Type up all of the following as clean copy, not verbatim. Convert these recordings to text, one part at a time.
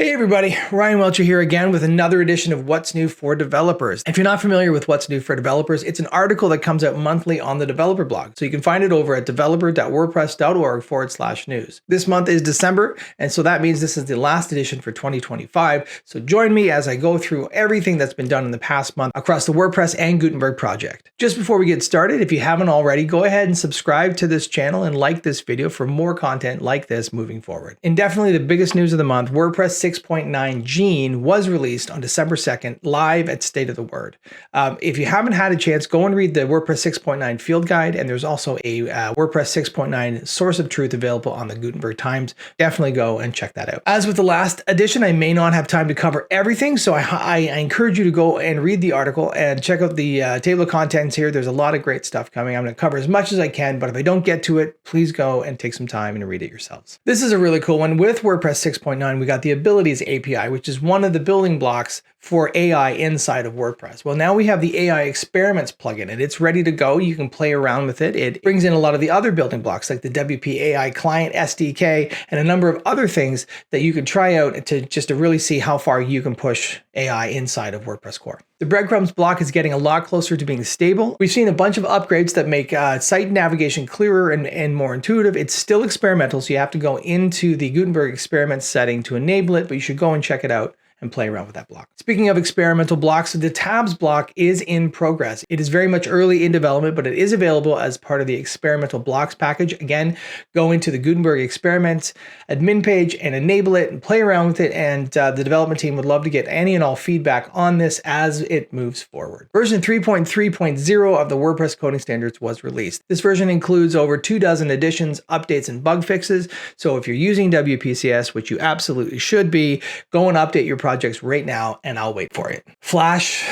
Hey everybody, Ryan Welcher here again with another edition of What's New for Developers. If you're not familiar with What's New for Developers, it's an article that comes out monthly on the developer blog. So you can find it over at developer.wordpress.org/news. This month is December, and so that means this is the last edition for 2025. So join me as I go through everything that's been done in the past month across the WordPress and Gutenberg project. Just before we get started, if you haven't already, go ahead and subscribe to this channel and like this video for more content like this moving forward. And definitely the biggest news of the month, WordPress 6.9 Gene was released on December 2nd, live at State of the Word. If you haven't had a chance, go and read the WordPress 6.9 field guide, and there's also a WordPress 6.9 source of truth available on the Gutenberg Times. Definitely go and check that out. As with the last edition, I may not have time to cover everything, so I encourage you to go and read the article and check out the table of contents here. There's a lot of great stuff coming. I'm going to cover as much as I can, but if I don't get to it, please go and take some time and read it yourselves. This is a really cool one. With WordPress 6.9, we got the Abilities API, which is one of the building blocks for AI inside of WordPress. Well, now we have the AI Experiments plugin, and it's ready to go. You can play around with it. It brings in a lot of the other building blocks like the WP AI Client SDK and a number of other things that you can try out to really see how far you can push AI inside of WordPress core. The Breadcrumbs block is getting a lot closer to being stable. We've seen a bunch of upgrades that make site navigation clearer and more intuitive. It's still experimental, so you have to go into the Gutenberg Experiments setting to enable it, but you should go and check it out and play around with that block. Speaking of experimental blocks, the tabs block is in progress. It is very much early in development, but it is available as part of the experimental blocks package. Again, go into the Gutenberg Experiments admin page and enable it and play around with it. And the development team would love to get any and all feedback on this as it moves forward. Version 3.3.0 of the WordPress coding standards was released. This version includes over 24 additions, updates, and bug fixes. So if you're using WPCS, which you absolutely should be, go and update your projects right now, and I'll wait for it. Flash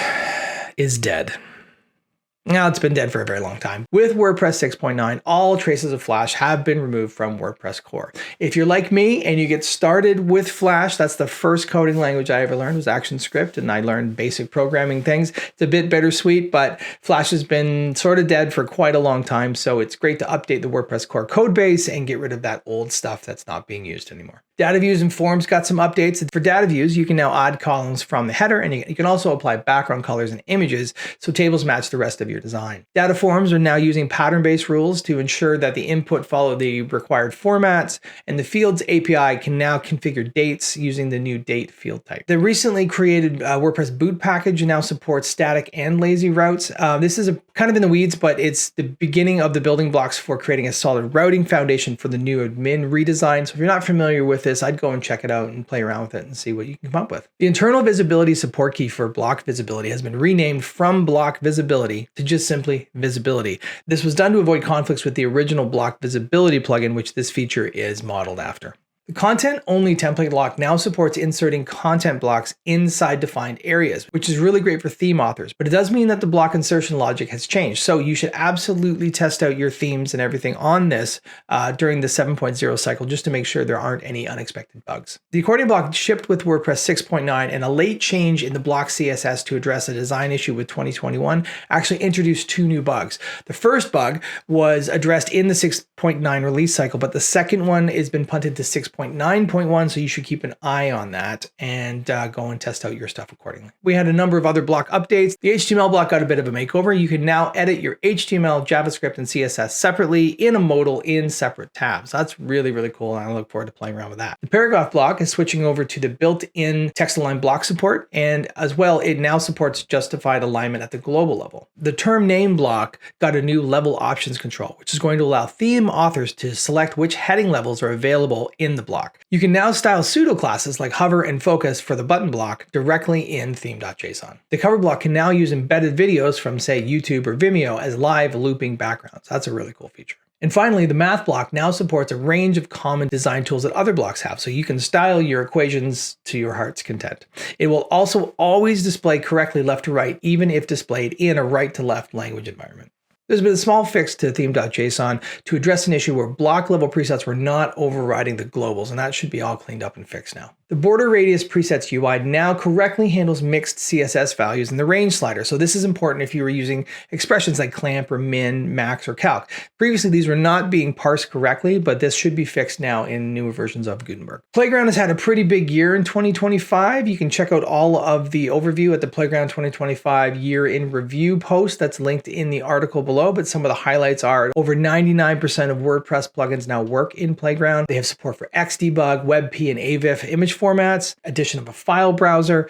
is dead. Now, it's been dead for a very long time. With WordPress 6.9, all traces of Flash have been removed from WordPress core. If you're like me and you get started with Flash, that's the first coding language I ever learned was ActionScript, and I learned basic programming things. It's a bit bittersweet, but Flash has been sort of dead for quite a long time, so it's great to update the WordPress core code base and get rid of that old stuff that's not being used anymore. Data views and forms got some updates. For data views, you can now add columns from the header, and you can also apply background colors and images so tables match the rest of your design. Data forms are now using pattern-based rules to ensure that the input follow the required formats, and the Fields API can now configure dates using the new date field type. The recently created WordPress Boot Package now supports static and lazy routes. This is kind of in the weeds, but it's the beginning of the building blocks for creating a solid routing foundation for the new admin redesign. So if you're not familiar with this, I'd go and check it out and play around with it and see what you can come up with. The internal visibility support key for block visibility has been renamed from block visibility to just simply visibility. This was done to avoid conflicts with the original block visibility plugin, which this feature is modeled after. The content-only template block now supports inserting content blocks inside defined areas, which is really great for theme authors, but it does mean that the block insertion logic has changed. So you should absolutely test out your themes and everything on this during the 7.0 cycle, just to make sure there aren't any unexpected bugs. The accordion block shipped with WordPress 6.9, and a late change in the block CSS to address a design issue with 2021 actually introduced two new bugs. The first bug was addressed in the 6.9 release cycle, but the second one has been punted to 6.9.1, so you should keep an eye on that and go and test out your stuff accordingly. We had a number of other block updates. The HTML block got a bit of a makeover. You can now edit your HTML, JavaScript, and CSS separately in a modal in separate tabs. That's really, really cool, and I look forward to playing around with that. The paragraph block is switching over to the built-in text-align block support, and as well, it now supports justified alignment at the global level. The term name block got a new level options control, which is going to allow theme authors to select which heading levels are available in the block. You can now style pseudo classes like hover and focus for the button block directly in theme.json. The cover block can now use embedded videos from, say, YouTube or Vimeo as live looping backgrounds. That's a really cool feature. And finally, the math block now supports a range of common design tools that other blocks have, so you can style your equations to your heart's content. It will also always display correctly left to right, even if displayed in a right to left language environment. There's been a small fix to theme.json to address an issue where block level presets were not overriding the globals, and that should be all cleaned up and fixed now. The border radius presets UI now correctly handles mixed CSS values in the range slider. So this is important if you were using expressions like clamp or min, max, or calc. Previously, these were not being parsed correctly, but this should be fixed now in newer versions of Gutenberg. Playground has had a pretty big year in 2025. You can check out all of the overview at the Playground 2025 year in review post that's linked in the article below, but some of the highlights are over 99% of WordPress plugins now work in Playground. They have support for Xdebug, WebP, and AVIF image formats, addition of a file browser,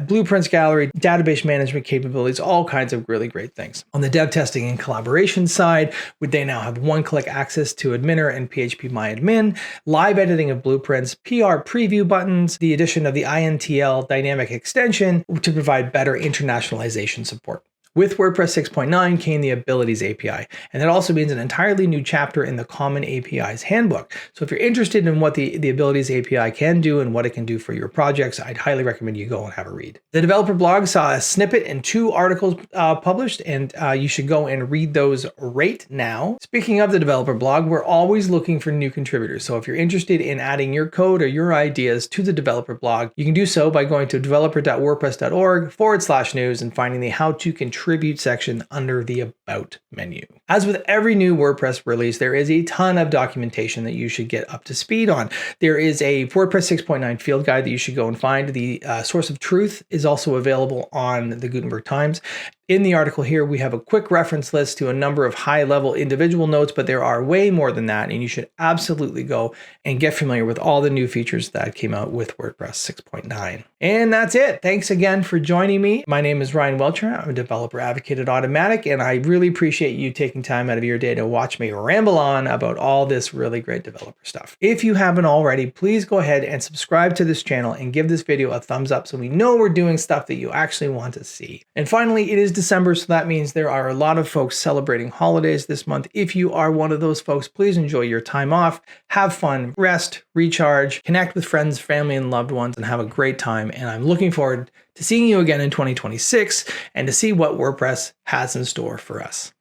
blueprints gallery, database management capabilities, all kinds of really great things. On the dev testing and collaboration side, they now have one-click access to adminer and PHPMyAdmin, live editing of blueprints, PR preview buttons, the addition of the INTL dynamic extension to provide better internationalization support. With WordPress 6.9 came the Abilities API, and that also means an entirely new chapter in the Common APIs Handbook. So if you're interested in what the Abilities API can do and what it can do for your projects, I'd highly recommend you go and have a read. The developer blog saw a snippet and 2 articles published, and you should go and read those right now. Speaking of the developer blog, we're always looking for new contributors. So if you're interested in adding your code or your ideas to the developer blog, you can do so by going to developer.wordpress.org/news and finding the How to Contribute section under the About menu. As with every new WordPress release, there is a ton of documentation that you should get up to speed on. There is a WordPress 6.9 field guide that you should go and find. The source of truth is also available on the Gutenberg Times. In the article here, we have a quick reference list to a number of high-level individual notes, but there are way more than that, and you should absolutely go and get familiar with all the new features that came out with WordPress 6.9. And that's it. Thanks again for joining me. My name is Ryan Welcher. I'm a developer advocate at Automattic, and I really appreciate you taking time out of your day to watch me ramble on about all this really great developer stuff. If you haven't already, please go ahead and subscribe to this channel and give this video a thumbs up so we know we're doing stuff that you actually want to see. And finally, it is December, so that means there are a lot of folks celebrating holidays this month. If you are one of those folks, please enjoy your time off, have fun, rest, recharge, connect with friends, family, and loved ones, and have a great time. And I'm looking forward to seeing you again in 2026 and to see what WordPress has in store for us.